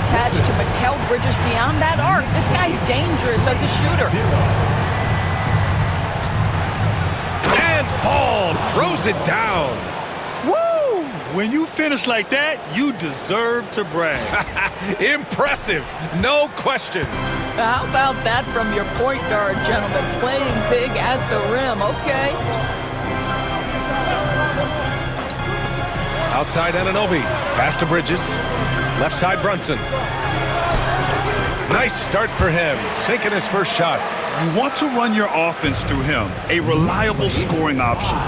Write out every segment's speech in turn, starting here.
attached to Mikal Bridges beyond that arc. This guy's dangerous as a shooter. And Ball throws it down. Woo! When you finish like that, you deserve to brag. Impressive, no question. How about that from your point guard, gentlemen? Playing big at the rim, okay. Outside Anunoby, pass to Bridges. Left side Brunson. Nice start for him, sinking his first shot. You want to run your offense through him, a reliable scoring option.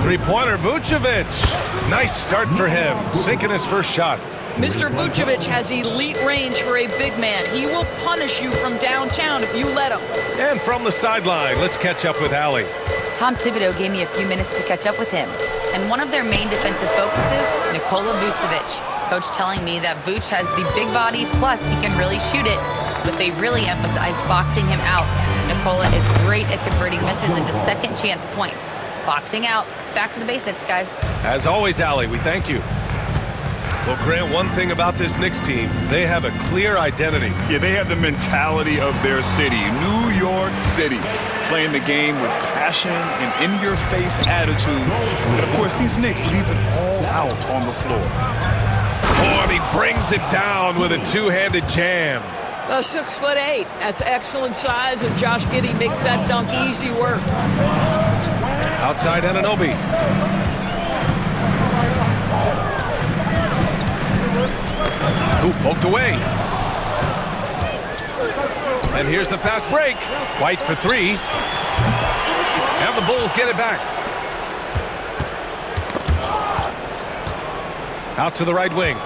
Three-pointer Vucevic. Nice start for him, sinking his first shot. Mr. Vucevic has elite range for a big man. He will punish you from downtown if you let him. And from the sideline, let's catch up with Allie. Tom Thibodeau gave me a few minutes to catch up with him. And one of their main defensive focuses, Nikola Vucevic. Coach telling me that Vuce has the big body, plus he can really shoot it, but they really emphasized boxing him out. Nikola is great at converting misses into second chance points. Boxing out. It's back to the basics, guys. As always, Allie, we thank you. Well, Grant, one thing about this Knicks team, they have a clear identity. Yeah, they have the mentality of their city, New York City. Playing the game with passion and in-your-face attitude. And of course, these Knicks leave it all out on the floor. Oh, and he brings it down with a two-handed jam. 6'8". That's excellent size, and Josh Giddey makes that dunk easy work. Outside Anunoby. Ooh, poked away. And here's the fast break. White for three. And the Bulls get it back. Out to the right wing.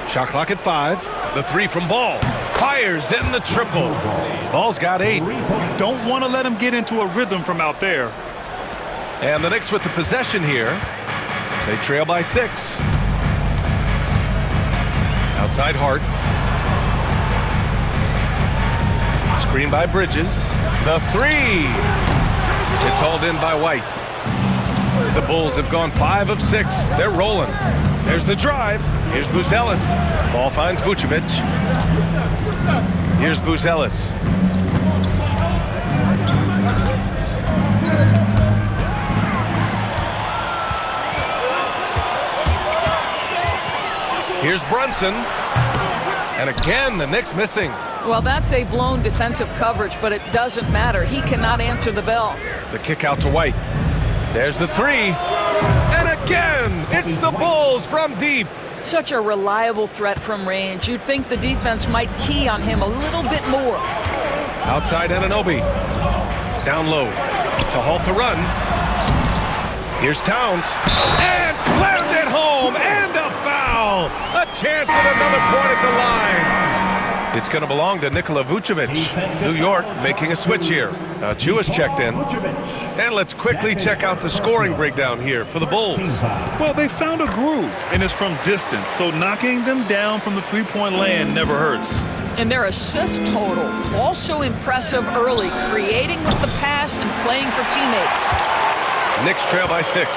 Shot clock at 5. The three from Ball. Fires in the triple. Ball's got 8. You don't want to let him get into a rhythm from out there. And the Knicks with the possession here. They trail by 6. Outside Hart. Screen by Bridges. The three. It's hauled in by White. The Bulls have gone 5 of 6. They're rolling. There's the drive. Here's Buzelis. Ball finds Vucevic. Here's Buzelis. Here's Brunson. And again, the Knicks missing. Well, that's a blown defensive coverage, but it doesn't matter. He cannot answer the bell. The kick out to White. There's the three. And again, it's the Bulls from deep. Such a reliable threat from range. You'd think the defense might key on him a little bit more. Outside Anunoby. Down low to halt the run. Here's Towns. And slammed it home. And a foul. A chance at another point at the line. It's going to belong to Nikola Vucevic. New York making a switch here. Jewish checked in. And let's quickly check out the scoring breakdown here for the Bulls. Well, they found a groove, and it's from distance, so knocking them down from the three-point land never hurts. And their assist total, also impressive early, creating with the pass and playing for teammates. Knicks trail by 6.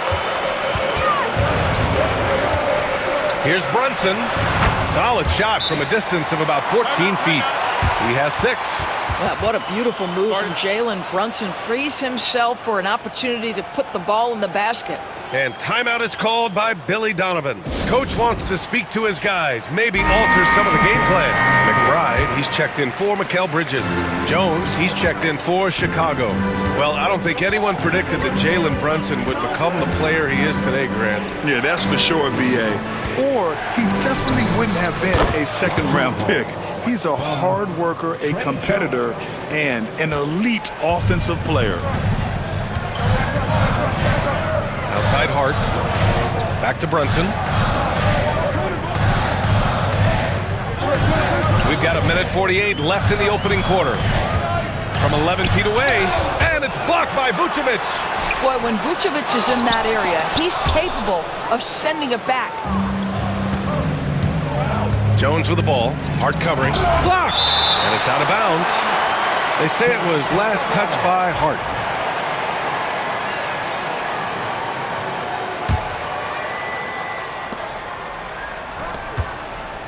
Here's Brunson. Solid shot from a distance of about 14 feet. He has 6. Well, what a beautiful move from Jalen Brunson. Frees himself for an opportunity to put the ball in the basket. And timeout is called by Billy Donovan. Coach wants to speak to his guys, maybe alter some of the game plan. McBride, he's checked in for Mikal Bridges. Jones, he's checked in for Chicago. Well, I don't think anyone predicted that Jalen Brunson would become the player he is today, Grant. Yeah, that's for sure, B.A. Or he definitely wouldn't have been a second-round pick. He's a hard worker, a competitor, and an elite offensive player. Outside Hart. Back to Brunson. We've got 1:48 left in the opening quarter. From 11 feet away, and it's blocked by Vucevic. Boy, when Vucevic is in that area, he's capable of sending it back. Jones with the ball. Hart covering. Blocked! And it's out of bounds. They say it was last touched by Hart.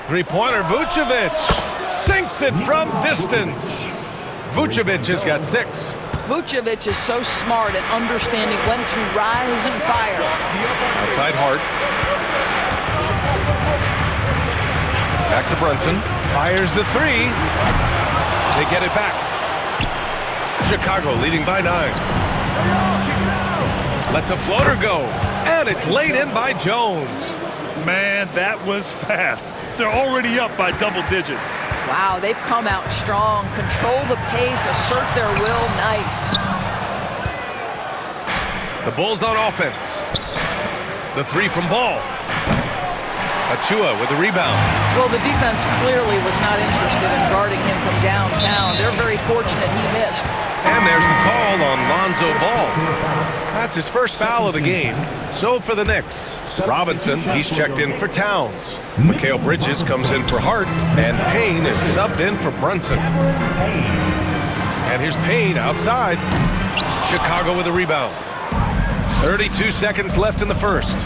Three-pointer, Vucevic sinks it from distance. Vucevic has got 6. Vucevic is so smart at understanding when to rise and fire. Outside Hart. Back to Brunson. Fires the 3. They get it back. Chicago leading by 9. Lets a floater go. And it's laid in by Jones. Man, that was fast. They're already up by double digits. Wow, they've come out strong. Control the pace, assert their will. Nice. The Bulls on offense. The 3 from Ball. Achua with the rebound. Well, the defense clearly was not interested in guarding him from downtown. They're very fortunate he missed. And there's the call on Lonzo Ball. That's his first foul of the game. So for the Knicks, Robinson, he's checked in for Towns. Mikal Bridges comes in for Hart, and Payne is subbed in for Brunson. And here's Payne outside. Chicago with a rebound. 32 seconds left in the first.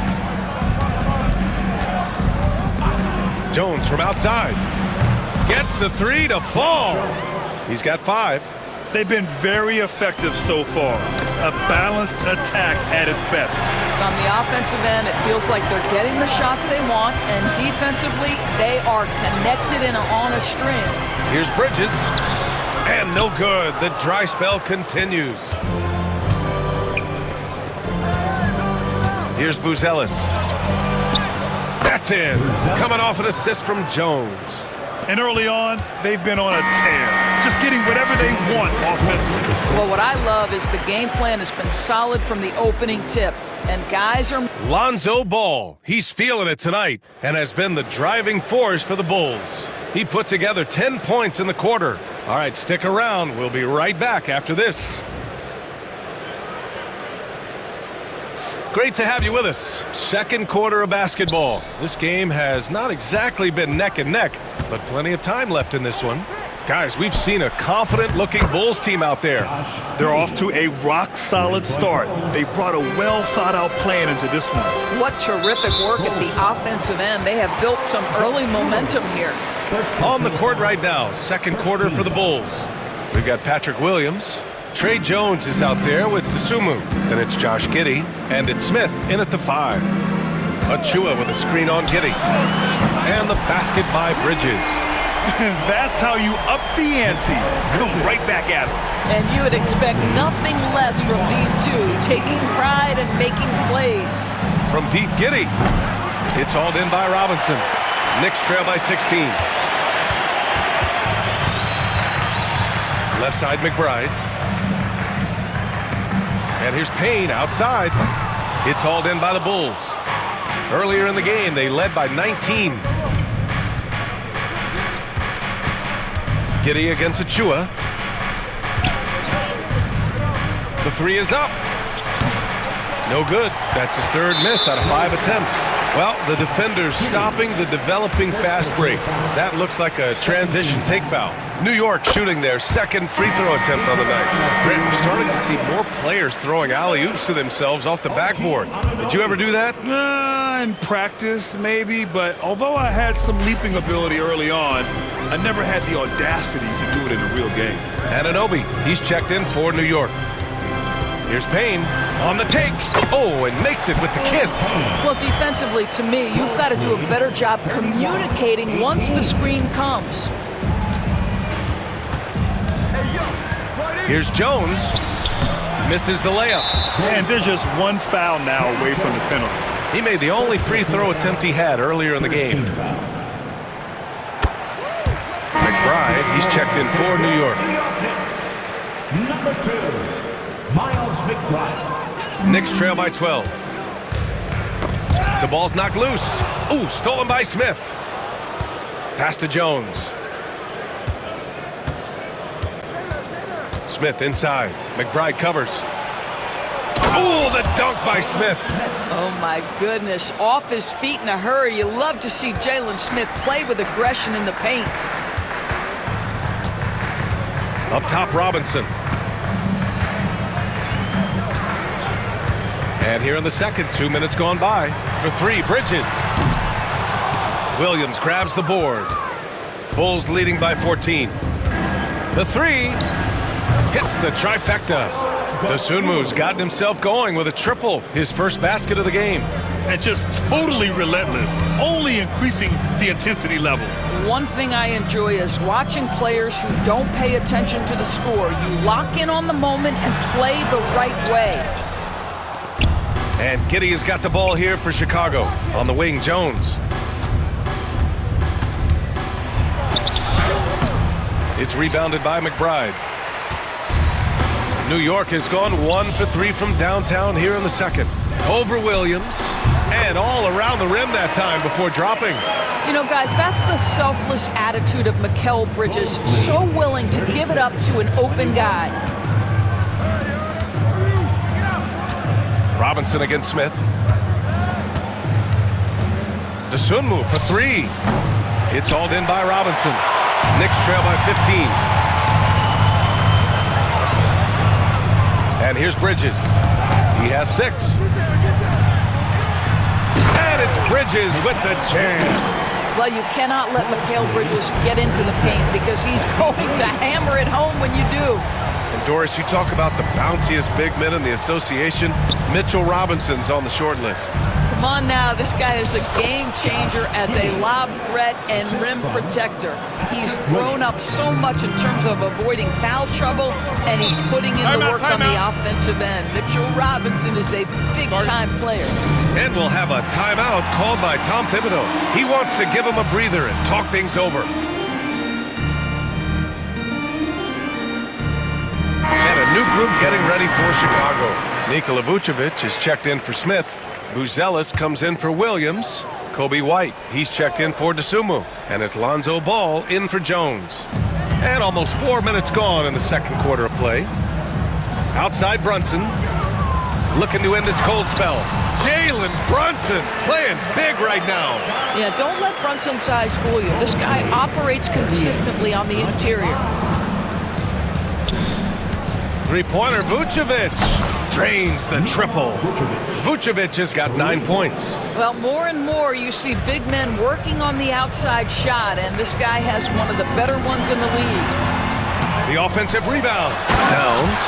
Jones from outside. Gets the 3 to fall. He's got 5. They've been very effective so far. A balanced attack at its best. On the offensive end, it feels like they're getting the shots they want, and defensively, they are connected and on a string. Here's Bridges. And no good. The dry spell continues. Here's Buzelis. That's in. Coming off an assist from Jones. And early on, they've been on a tear. Just getting whatever they want offensively. Well, what I love is the game plan has been solid from the opening tip. And guys are... Lonzo Ball. He's feeling it tonight and has been the driving force for the Bulls. He put together 10 points in the quarter. All right, stick around. We'll be right back after this. Great to have you with us. Second quarter of basketball. This game has not exactly been neck and neck, but plenty of time left in this one. Guys, we've seen a confident-looking Bulls team out there. They're off to a rock-solid start. They brought a well-thought-out plan into this one. What terrific work at the offensive end. They have built some early momentum here. On the court right now, second quarter for the Bulls. We've got Patrick Williams. Trey Jones is out there with Dosunmu. Then it's Josh Giddey, and it's Smith in at the 5. Achua with a screen on Giddey. And the basket by Bridges. That's how you up the ante. Come right back at it. And you would expect nothing less from these two, taking pride and making plays. From deep, Giddey. It's hauled in by Robinson. Knicks trail by 16. Left side, McBride. And here's Payne outside. It's hauled in by the Bulls. Earlier in the game, they led by 19. Giddey against Achua. The 3 is up. No good. That's his 3rd miss out of 5 attempts. Well, the defender's stopping the developing fast break. That looks like a transition take foul. New York shooting their 2nd free throw attempt on the night. Brent, we're starting to see more players throwing alley-oops to themselves off the backboard. Did you ever do that? In practice, maybe, but although I had some leaping ability early on, I never had the audacity to do it in a real game. Anunoby, he's checked in for New York. Here's Payne on the take. Oh, and makes it with the kiss. Well, defensively, to me, you've got to do a better job communicating once the screen comes. Here's Jones. Misses the layup. And there's just one foul now away from the penalty. He made the only free throw attempt he had earlier in the game. McBride, he's checked in for New York. Number 2, Miles McBride. Knicks trail by 12. The ball's knocked loose. Ooh, stolen by Smith. Pass to Jones. Smith inside. McBride covers. Ooh, the dunk by Smith. Oh, my goodness. Off his feet in a hurry. You love to see Jalen Smith play with aggression in the paint. Up top, Robinson. And here in the second, 2 minutes gone by. For 3, Bridges. Williams grabs the board. Bulls leading by 14. The three hits the trifecta. Dosunmu's gotten himself going with a triple, his first basket of the game. And just totally relentless, only increasing the intensity level. One thing I enjoy is watching players who don't pay attention to the score. You lock in on the moment and play the right way. And Giddey has got the ball here for Chicago. On the wing, Jones. It's rebounded by McBride. New York has gone 1 for 3 from downtown here in the second. Over Williams, and all around the rim that time before dropping. You know, guys, that's the selfless attitude of Mikal Bridges. So willing to give it up to an open guy. Robinson against Smith. Dosunmu for 3. It's hauled in by Robinson. Knicks trail by 15. And here's Bridges. He has 6. And it's Bridges with the jam. Well, you cannot let Mikal Bridges get into the paint because he's going to hammer it home when you do. And Doris, you talk about the bounciest big men in the association. Mitchell Robinson's on the short list. Come on now, this guy is a game changer as a lob threat and rim protector. He's grown up so much in terms of avoiding foul trouble, and he's putting in the work on the offensive end. Mitchell Robinson is a big-time player. And we'll have a timeout called by Tom Thibodeau. He wants to give him a breather and talk things over. And a new group getting ready for Chicago. Nikola Vucevic is checked in for Smith. Buzelis comes in for Williams. Kobe White, he's checked in for Dosunmu. And it's Lonzo Ball in for Jones. And almost 4 minutes gone in the second quarter of play. Outside Brunson, looking to end this cold spell. Jalen Brunson playing big right now. Yeah, don't let Brunson's size fool you. This guy operates consistently on the interior. Three-pointer, Vucevic drains the triple. Vucevic has got 9 points. Well, more and more you see big men working on the outside shot, and this guy has one of the better ones in the league. The offensive rebound. Towns.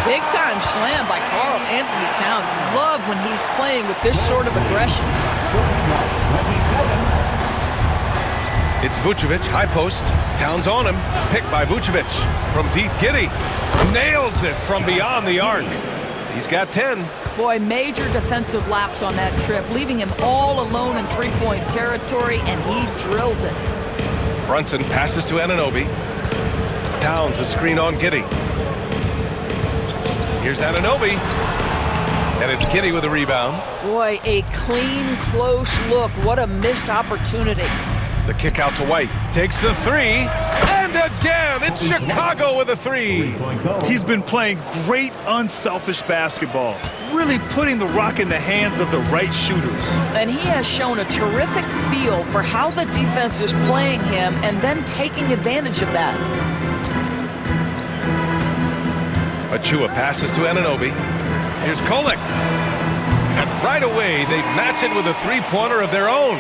Big-time slam by Karl Anthony Towns. Love when he's playing with this sort of aggression. It's Vucevic, high post. Towns on him. Picked by Vucevic. From deep, Giddey nails it from beyond the arc. He's got 10. Boy, major defensive lapse on that trip, leaving him all alone in three-point territory, and he drills it. Brunson passes to Anunoby. Towns a screen on Giddey. Here's Anunoby. And it's Giddey with a rebound. Boy, a clean, close look. What a missed opportunity. The kick out to White. Takes the 3. And again, it's Chicago with a 3. He's been playing great, unselfish basketball, really putting the rock in the hands of the right shooters. And he has shown a terrific feel for how the defense is playing him and then taking advantage of that. Achua passes to Anunoby. Here's Kolek. And right away, they match it with a three-pointer of their own.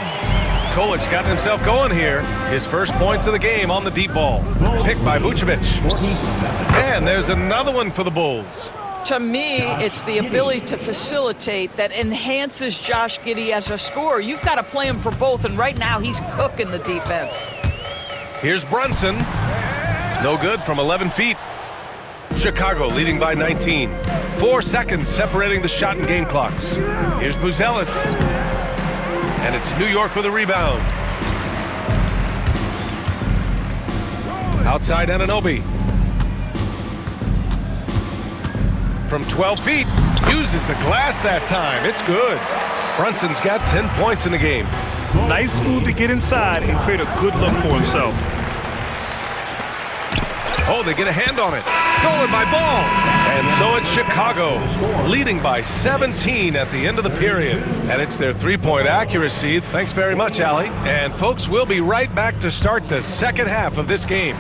Kolek's gotten himself going here. His first points of the game on the deep ball. Picked by Vucevic. And there's another one for the Bulls. To me, it's the ability to facilitate that enhances Josh Giddey as a scorer. You've got to play him for both, and right now he's cooking the defense. Here's Brunson. No good from 11 feet. Chicago leading by 19. 4 seconds separating the shot and game clocks. Here's Buzelis. And it's New York with a rebound. Outside Anunoby. From 12 feet, uses the glass that time. It's good. Brunson's got 10 points in the game. Nice move to get inside and create a good look for himself. Oh, they get a hand on it. Stolen by Ball. And so it's Chicago, leading by 17 at the end of the period. And it's their three-point accuracy. Thanks very much, Allie. And folks, we'll be right back to start the second half of this game.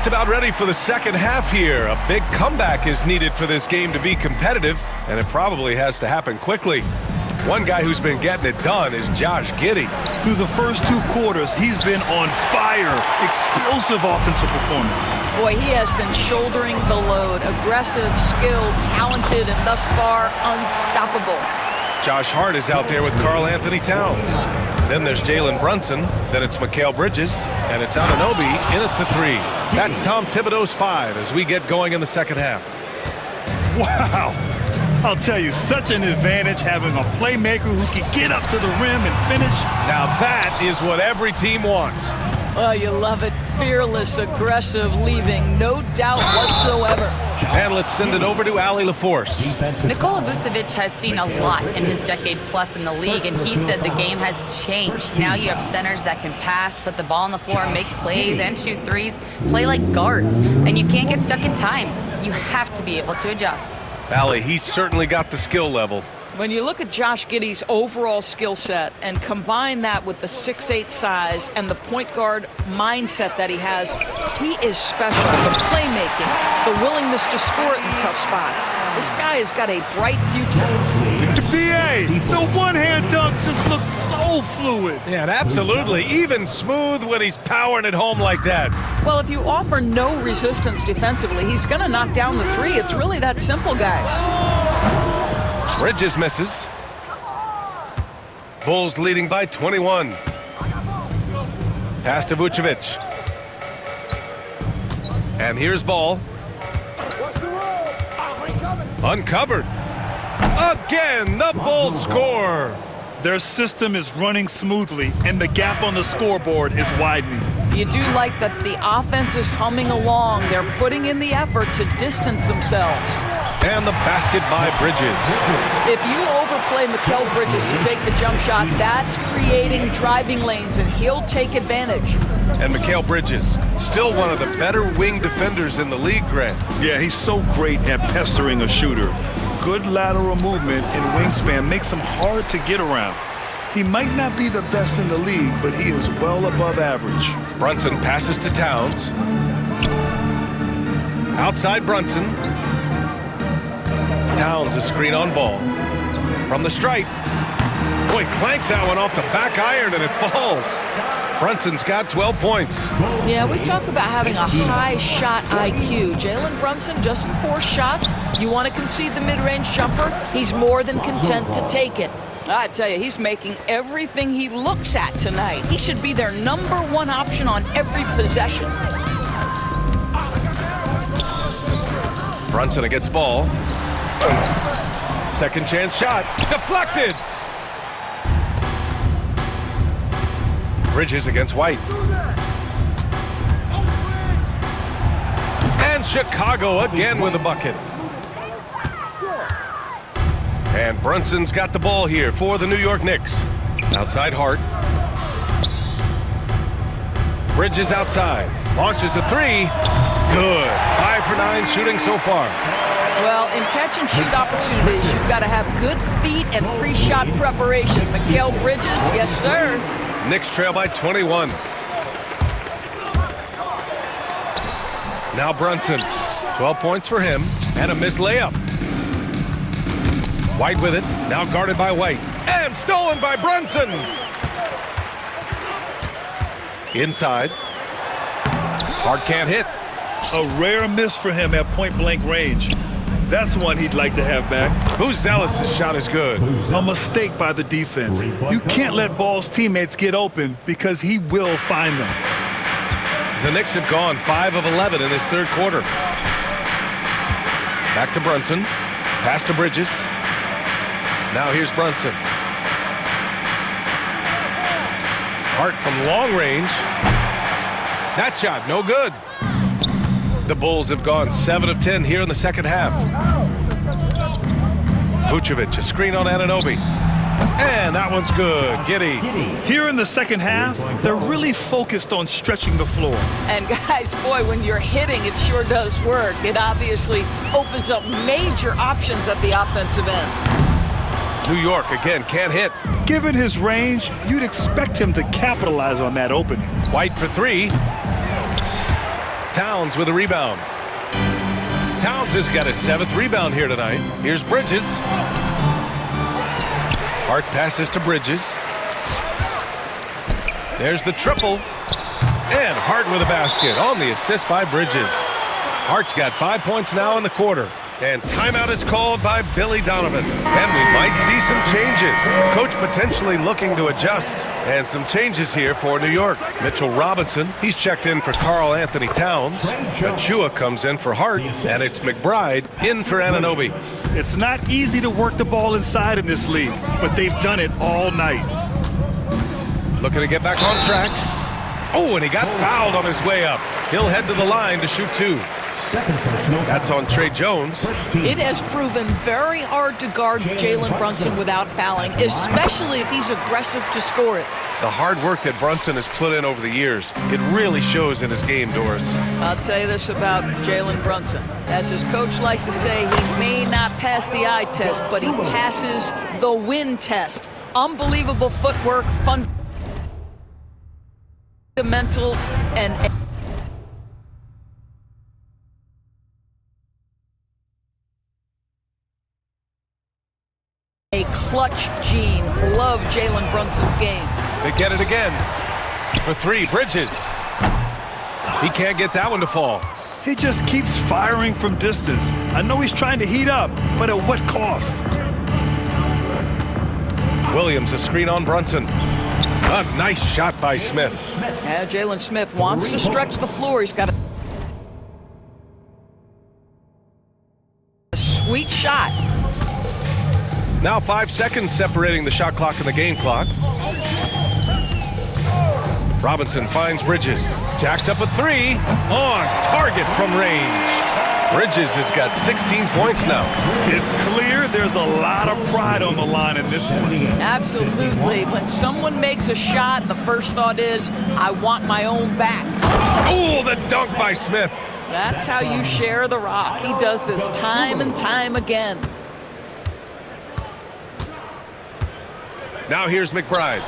just about ready for the second half here. A big comeback is needed for this game to be competitive, and it probably has to happen quickly. One guy who's been getting it done is Josh Giddey. Through the first 2 quarters, he's been on fire. Explosive offensive performance. Boy, he has been shouldering the load. Aggressive, skilled, talented, and thus far unstoppable. Josh Hart is out there with Karl Anthony Towns. Then there's Jalen Brunson. Then it's Mikal Bridges. And it's Anunoby in at the 3. That's Tom Thibodeau's 5 as we get going in the second half. Wow. I'll tell you, such an advantage having a playmaker who can get up to the rim and finish. Now that is what every team wants. Oh, you love it. Fearless, aggressive, leaving no doubt whatsoever. And let's send it over to Allie LaForce. Nikola Vucevic has seen a lot in his decade plus in the league, and he said the game has changed. Now you have centers that can pass, put the ball on the floor, make plays, and shoot threes, play like guards, and you can't get stuck in time. You have to be able to adjust. Allie, he's certainly got the skill level. When you look at Josh Giddey's overall skill set and combine that with the 6'8" size and the point guard mindset that he has, he is special. The playmaking, the willingness to score it in tough spots. This guy has got a bright future. The BA, the one-hand dunk just looks so fluid. Yeah, and absolutely. Even smooth when he's powering it home like that. Well, if you offer no resistance defensively, he's going to knock down the 3. It's really that simple, guys. Bridges misses. Bulls leading by 21. Pass to Vucevic. And here's Ball. Uncovered. Again, the Bulls score. Their system is running smoothly, and the gap on the scoreboard is widening. You do like that the offense is humming along. They're putting in the effort to distance themselves. And the basket by Bridges. If you overplay Mikal Bridges to take the jump shot, that's creating driving lanes, and he'll take advantage. And Mikal Bridges, still one of the better wing defenders in the league, Grant. Yeah, he's so great at pestering a shooter. Good lateral movement and wingspan makes him hard to get around. He might not be the best in the league, but he is well above average. Brunson passes to Towns. Outside Brunson. Towns a screen on Ball. From the stripe. Boy, clanks that one off the back iron and it falls. Brunson's got 12 points. Yeah, we talk about having a high shot IQ. Jalen Brunson, just 4 shots. You want to concede the mid-range jumper, he's more than content to take it. I tell you, he's making everything he looks at tonight. He should be their #1 option on every possession. Brunson against Ball. Second chance shot. Deflected. Bridges against White. And Chicago again with a bucket. And Brunson's got the ball here for the New York Knicks. Outside Hart. Bridges outside. Launches a 3. Good. 5 for 9 shooting so far. Well, in catch-and-shoot opportunities, you've got to have good feet and pre-shot preparation. Mikal Bridges, yes, sir. Knicks trail by 21. Now Brunson. 12 points for him and a missed layup. White with it. Now guarded by White. And stolen by Brunson. Inside. Hart can't hit. A rare miss for him at point-blank range. That's one he'd like to have back. Zealous' shot is good. A mistake by the defense. You can't let Ball's teammates get open because he will find them. The Knicks have gone 5 of 11 in this third quarter. Back to Brunson. Pass to Bridges. Now here's Brunson. Hart from long range. That shot, no good. The Bulls have gone 7 of 10 here in the second half. Vucevic, a screen on Anunoby. And that one's good. Giddey. Here in the second half, they're really focused on stretching the floor. And guys, boy, when you're hitting, it sure does work. It obviously opens up major options at the offensive end. New York, again, can't hit. Given his range, you'd expect him to capitalize on that opening. White for 3. Towns with a rebound. Towns has got his 7th rebound here tonight. Here's Bridges. Hart passes to Bridges. There's the triple. And Hart with a basket on the assist by Bridges. Hart's got 5 points now in the quarter. And timeout is called by Billy Donovan. And we might see some changes. Coach potentially looking to adjust. And some changes here for New York. Mitchell Robinson, he's checked in for Karl Anthony Towns. Achua comes in for Hart. And it's McBride in for Anunoby. It's not easy to work the ball inside in this league, but they've done it all night. Looking to get back on track. Oh, and he got fouled on his way up. He'll head to the line to shoot 2. That's on Trey Jones. It has proven very hard to guard Jalen Brunson without fouling, especially if he's aggressive to score it. The hard work that Brunson has put in over the years, it really shows in his game, Doris. I'll tell you this about Jalen Brunson. As his coach likes to say, he may not pass the eye test, but he passes the win test. Unbelievable footwork, fundamentals, and a clutch gene. Love Jalen Brunson's game. They get it again. For 3, Bridges. He can't get that one to fall. He just keeps firing from distance. I know he's trying to heat up, but at what cost? Williams, a screen on Brunson. A nice shot by Smith. Yeah, Jalen Smith wants to stretch the floor. He's got a sweet shot. Now 5 seconds separating the shot clock and the game clock. Robinson finds Bridges. Jacks up a 3. On target from range. Bridges has got 16 points now. It's clear there's a lot of pride on the line in this one. Absolutely. When someone makes a shot, the first thought is, I want my own back. Oh, the dunk by Smith. That's how you share the rock. He does this time and time again. Now here's McBride.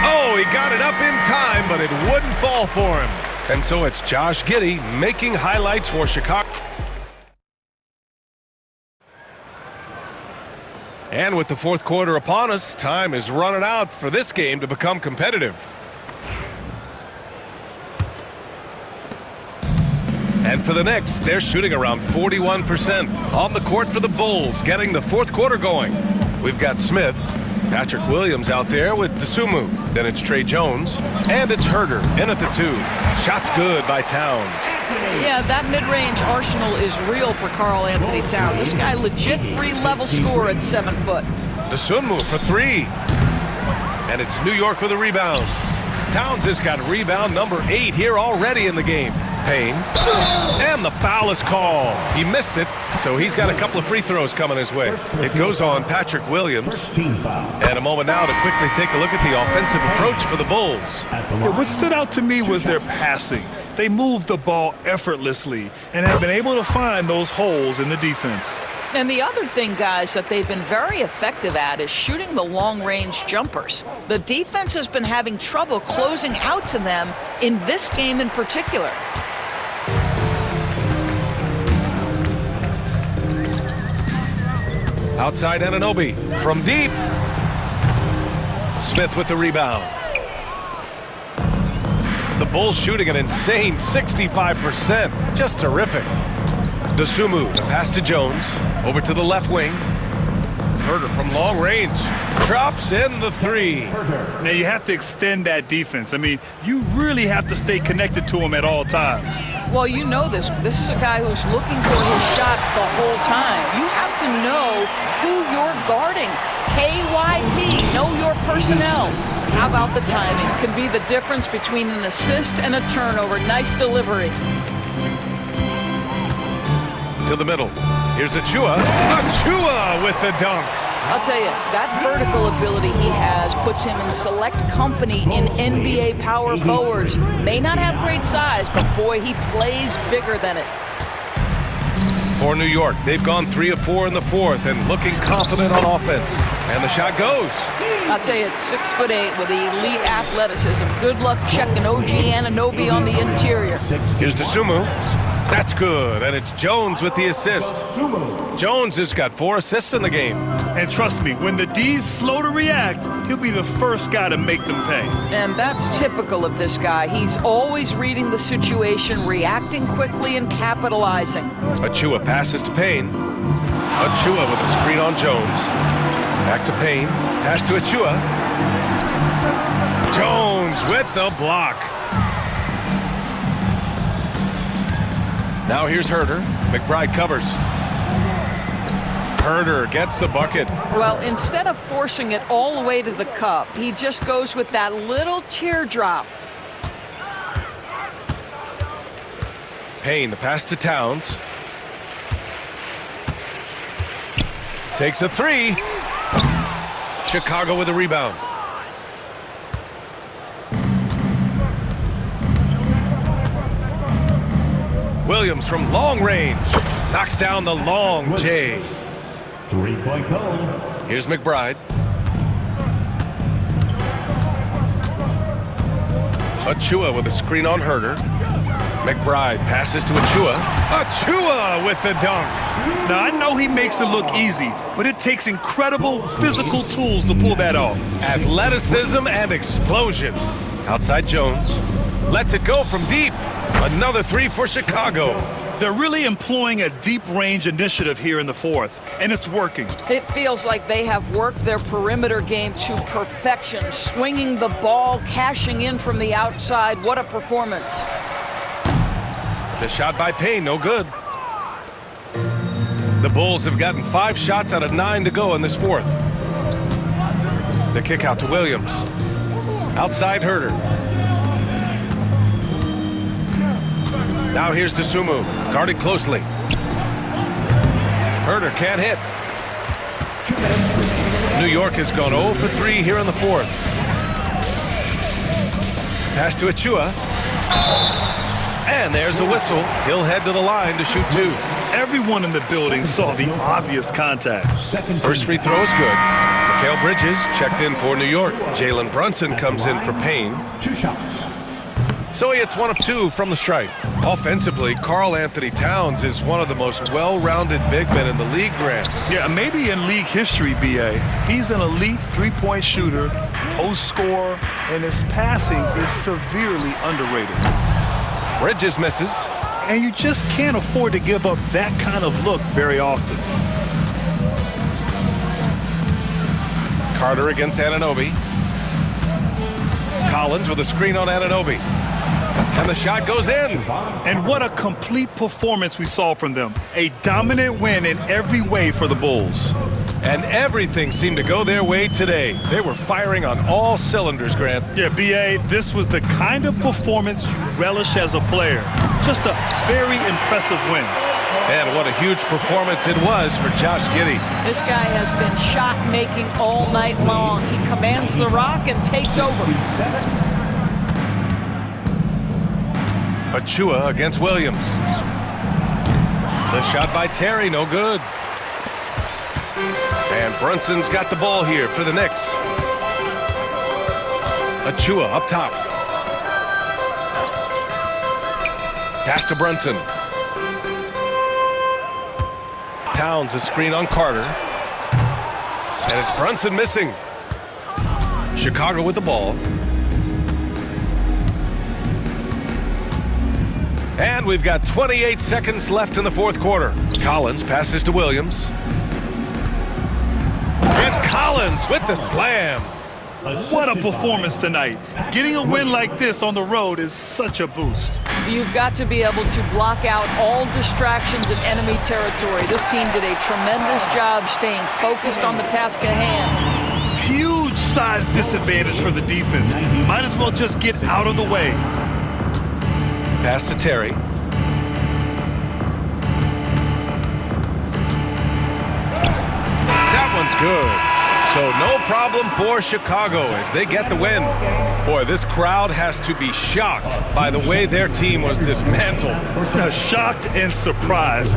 Oh, he got it up in time, but it wouldn't fall for him. And so it's Josh Giddey making highlights for Chicago. And with the 4th quarter upon us, time is running out for this game to become competitive. And for the Knicks, they're shooting around 41% on the court for the Bulls, getting the 4th quarter going. We've got Smith, Patrick Williams out there with Dosunmu. Then it's Trey Jones, and it's Herder in at the 2. Shot's good by Towns. Yeah, that mid-range arsenal is real for Karl Anthony Towns. This guy legit 3-level scorer at 7 foot. Dosunmu for 3. And it's New York with a rebound. Towns has got rebound number 8 here already in the game. Payne. And the foul is called. He missed it, so he's got a couple of free throws coming his way. It goes on Patrick Williams. And a moment now to quickly take a look at the offensive approach for the Bulls. Yeah, what stood out to me was their passing. They moved the ball effortlessly and have been able to find those holes in the defense. And the other thing, guys, that they've been very effective at is shooting the long-range jumpers. The defense has been having trouble closing out to them in this game in particular. Outside Anunoby from deep. Smith with the rebound. The Bulls shooting an insane 65%. Just terrific. Dosunmu, the pass to Jones. Over to the left wing. Herder from long range. Drops in the 3. Now you have to extend that defense. I mean, you really have to stay connected to him at all times. Well, you know this. This is a guy who's looking for his shot the whole time. You have to know who you're guarding. KYP, know your personnel. How about the timing? Could be the difference between an assist and a turnover. Nice delivery. To the middle. Here's Achua. Achua with the dunk. I'll tell you, that vertical ability he has puts him in select company in NBA power forwards. May not have great size, but boy, he plays bigger than it. for New York. They've gone 3 of 4 in the fourth and looking confident on offense. And the shot goes. I'll tell you, it's 6'8" with elite athleticism. Good luck checking OG Anunoby on the interior. Here's Dosunmu. That's good, and it's Jones with the assist. Jones has got 4 assists in the game. And trust me, when the D's slow to react, he'll be the first guy to make them pay. And that's typical of this guy. He's always reading the situation, reacting quickly, and capitalizing. Achua passes to Payne. Achua with a screen on Jones. Back to Payne. Pass to Achua. Jones with the block. Now here's Herter. McBride covers. Herter gets the bucket. Well, instead of forcing it all the way to the cup, he just goes with that little teardrop. Payne, the pass to Towns. Takes a 3. Chicago with a rebound. Williams from long range knocks down the long J. 3-point goal. Here's McBride. Achua with a screen on Herter. McBride passes to Achua. Achua with the dunk. Now, I know he makes it look easy, but it takes incredible physical tools to pull that off. Athleticism and explosion. Outside Jones. Lets it go from deep. Another 3 for Chicago. They're really employing a deep range initiative here in the fourth, and it's working. It feels like they have worked their perimeter game to perfection, swinging the ball, cashing in from the outside. What a performance. The shot by Payne, no good. The Bulls have gotten 5 shots out of 9 to go in this fourth. The kick out to Williams. Outside Herter. Now here's Dosunmu, guarded closely. Herter can't hit. New York has gone 0 for 3 here in the fourth. Pass to Achua. And there's a whistle. He'll head to the line to shoot 2. Everyone in the building saw the obvious contact. First free throw is good. Mikal Bridges checked in for New York. Jalen Brunson comes in for Payne. 2 shots. So he hits 1 of 2 from the stripe. Offensively, Karl Anthony Towns is one of the most well-rounded big men in the league, Grant. Yeah, maybe in league history, B.A. He's an elite three-point shooter, post scorer, and his passing is severely underrated. Bridges misses. And you just can't afford to give up that kind of look very often. Carter against Anunoby. Collins with a screen on Anunoby. And the shot goes in. And what a complete performance we saw from them. A dominant win in every way for the Bulls. And everything seemed to go their way today. They were firing on all cylinders, Grant. Yeah, B.A., this was the kind of performance you relish as a player. Just a very impressive win. And what a huge performance it was for Josh Giddey. This guy has been shot-making all night long. He commands the rock and takes over. Achua against Williams. The shot by Terry, no good. And Brunson's got the ball here for the Knicks. Achua up top. Pass to Brunson. Towns a screen on Carter. And it's Brunson missing. Chicago with the ball. And we've got 28 seconds left in the fourth quarter. Collins passes to Williams. And Collins with the slam. What a performance tonight. Getting a win like this on the road is such a boost. You've got to be able to block out all distractions in enemy territory. This team did a tremendous job staying focused on the task at hand. Huge size disadvantage for the defense. Might as well just get out of the way. Pass to Terry. That one's good. So no problem for Chicago as they get the win. Boy, this crowd has to be shocked by the way their team was dismantled. Shocked and surprised.